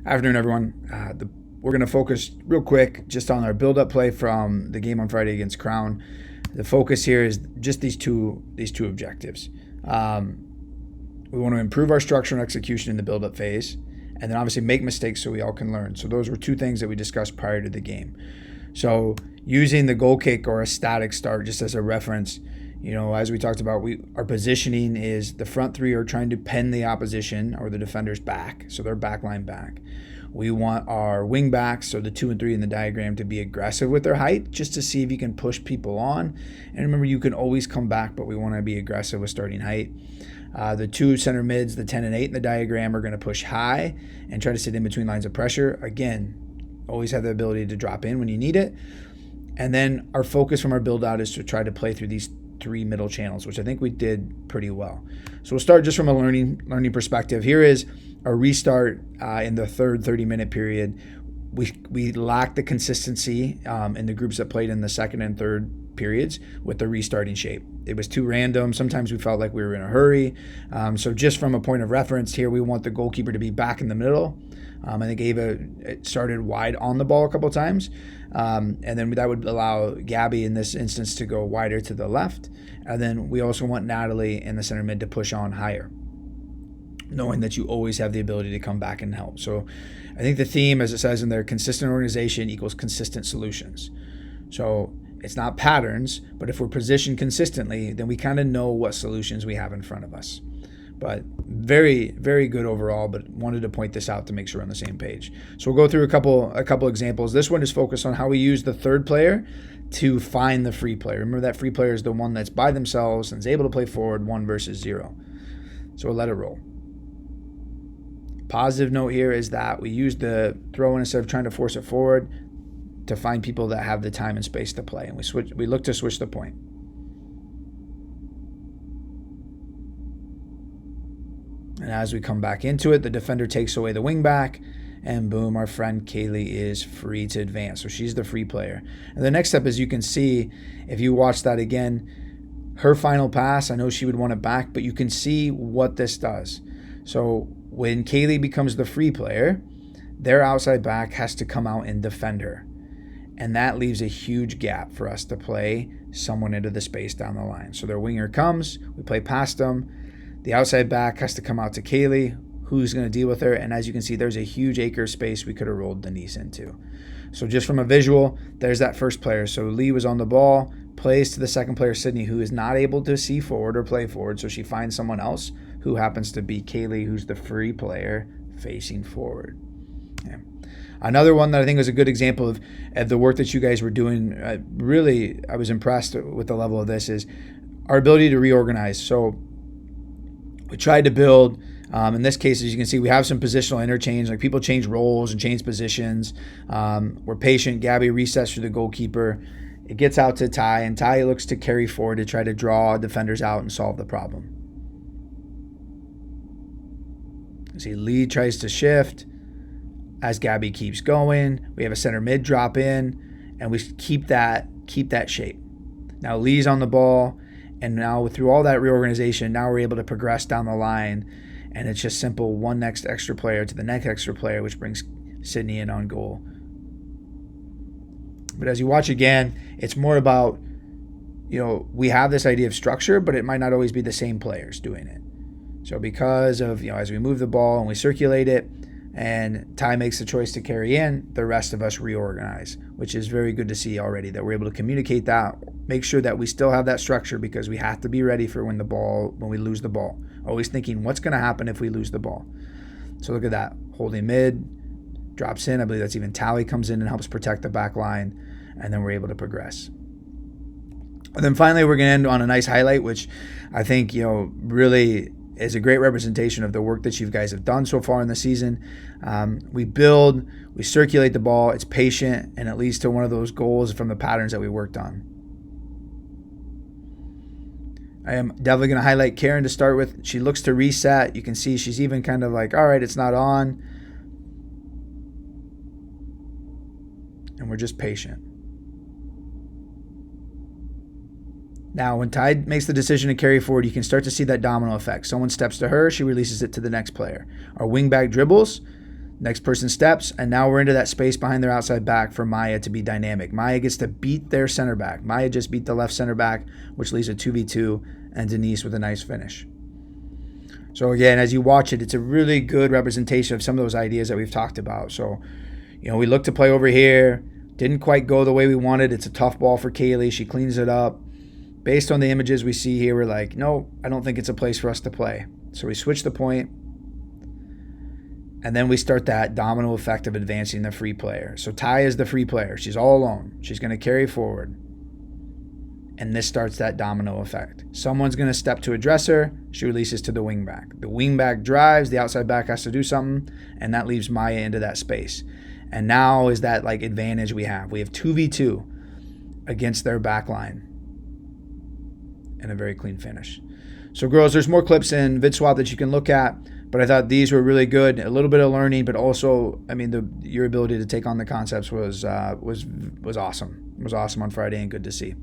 Afternoon, everyone. We're going to focus real quick just on our build-up play from the game on Friday against Crown. The focus here is just these two objectives. We want to improve our structure and execution in the build-up phase, and then obviously make mistakes so we all can learn. So those were two things that we discussed prior to the game. So using the goal kick or a static start just as a reference, as we talked about, our positioning is the front three are trying to pen the opposition or the defenders back, so they're backline back. We want our wing backs, so the 2 and 3 in the diagram, to be aggressive with their height just to see if you can push people on. And remember, you can always come back, but we want to be aggressive with starting height. The 2 center mids, the 10 and 8 in the diagram, are going to push high and try to sit in between lines of pressure. Again, always have the ability to drop in when you need it. And then our focus from our build out is to try to play through these 3 middle channels, which I think we did pretty well. So we'll start just from a learning perspective. Here is a restart in the third 30-minute period. We lacked the consistency in the groups that played in the second and third periods with the restarting shape. It was too random. Sometimes we felt like we were in a hurry. So just from a point of reference here, we want the goalkeeper to be back in the middle. I think it started wide on the ball a couple of times. And then that would allow Gabby in this instance to go wider to the left. And then we also want Natalie in the center mid to push on higher, knowing that you always have the ability to come back and help. So I think the theme, as it says in there, consistent organization equals consistent solutions. So it's not patterns, but if we're positioned consistently, then we kind of know what solutions we have in front of us. But very, very good overall, but wanted to point this out to make sure we're on the same page. So we'll go through a couple examples. This one is focused on how we use the third player to find the free player. Remember, that free player is the one that's by themselves and is able to play forward 1 versus 0. So we'll let it roll. Positive note here is that we use the throw in instead of trying to force it forward to find people that have the time and space to play. And we look to switch the point. And as we come back into it, the defender takes away the wing back, and boom, our friend Kaylee is free to advance. So she's the free player. And the next step, as you can see, if you watch that again, her final pass, I know she would want it back, but you can see what this does. So when Kaylee becomes the free player, their outside back has to come out and defend her. And that leaves a huge gap for us to play someone into the space down the line. So their winger comes, we play past them. The outside back has to come out to Kaylee, who's going to deal with her. And as you can see, there's a huge acre of space we could have rolled Denise into. So just from a visual, there's that first player. So Lee was on the ball, plays to the second player, Sydney, who is not able to see forward or play forward. So she finds someone else who happens to be Kaylee, who's the free player facing forward. Yeah. Another one that I think was a good example of the work that you guys were doing, I was impressed with the level of this, is our ability to reorganize. So we tried to build, in this case, as you can see, we have some positional interchange, like people change roles and change positions. We're patient. Gabby resets for the goalkeeper. It gets out to Ty, and Ty looks to carry forward to try to draw defenders out and solve the problem. You see, Lee tries to shift as Gabby keeps going. We have a center mid drop in, and we keep that shape. Now Lee's on the ball. And now through all that reorganization, now we're able to progress down the line. And it's just simple, one next extra player to the next extra player, which brings Sydney in on goal. But as you watch again, it's more about, we have this idea of structure, but it might not always be the same players doing it. So because of, as we move the ball and we circulate it, and Ty makes the choice to carry in, the rest of us reorganize, which is very good to see already, that we're able to communicate that, make sure that we still have that structure, because we have to be ready for when we lose the ball. Always thinking, what's going to happen if we lose the ball? So look at that. Holding mid, drops in. I believe that's even Tally comes in and helps protect the back line, and then we're able to progress. And then finally, we're going to end on a nice highlight, which I think, really is a great representation of the work that you guys have done so far in the season. We build, we circulate the ball, it's patient, and it leads to one of those goals from the patterns that we worked on. I am definitely going to highlight Karen to start with. She looks to reset. You can see she's even kind of like, all right, it's not on. And we're just patient. Now, when Tide makes the decision to carry forward, you can start to see that domino effect. Someone steps to her, she releases it to the next player. Our wingback dribbles. Next person steps, and now we're into that space behind their outside back for Maya to be dynamic. Maya gets to beat their center back. Maya just beat the left center back, which leaves a 2v2, and Denise with a nice finish. So again, as you watch it, it's a really good representation of some of those ideas that we've talked about. So, we look to play over here. Didn't quite go the way we wanted. It's a tough ball for Kaylee. She cleans it up. Based on the images we see here, we're like, no, I don't think it's a place for us to play. So we switch the point. And then we start that domino effect of advancing the free player. So Ty is the free player. She's all alone. She's going to carry forward. And this starts that domino effect. Someone's going to step to address her. She releases to the wing back. The wing back drives. The outside back has to do something. And that leaves Maya into that space. And now is that advantage we have. We have 2v2 against their back line. And a very clean finish. So girls, there's more clips in VidSwap that you can look at. But I thought these were really good. A little bit of learning, but also, your ability to take on the concepts was awesome. It was awesome on Friday and good to see.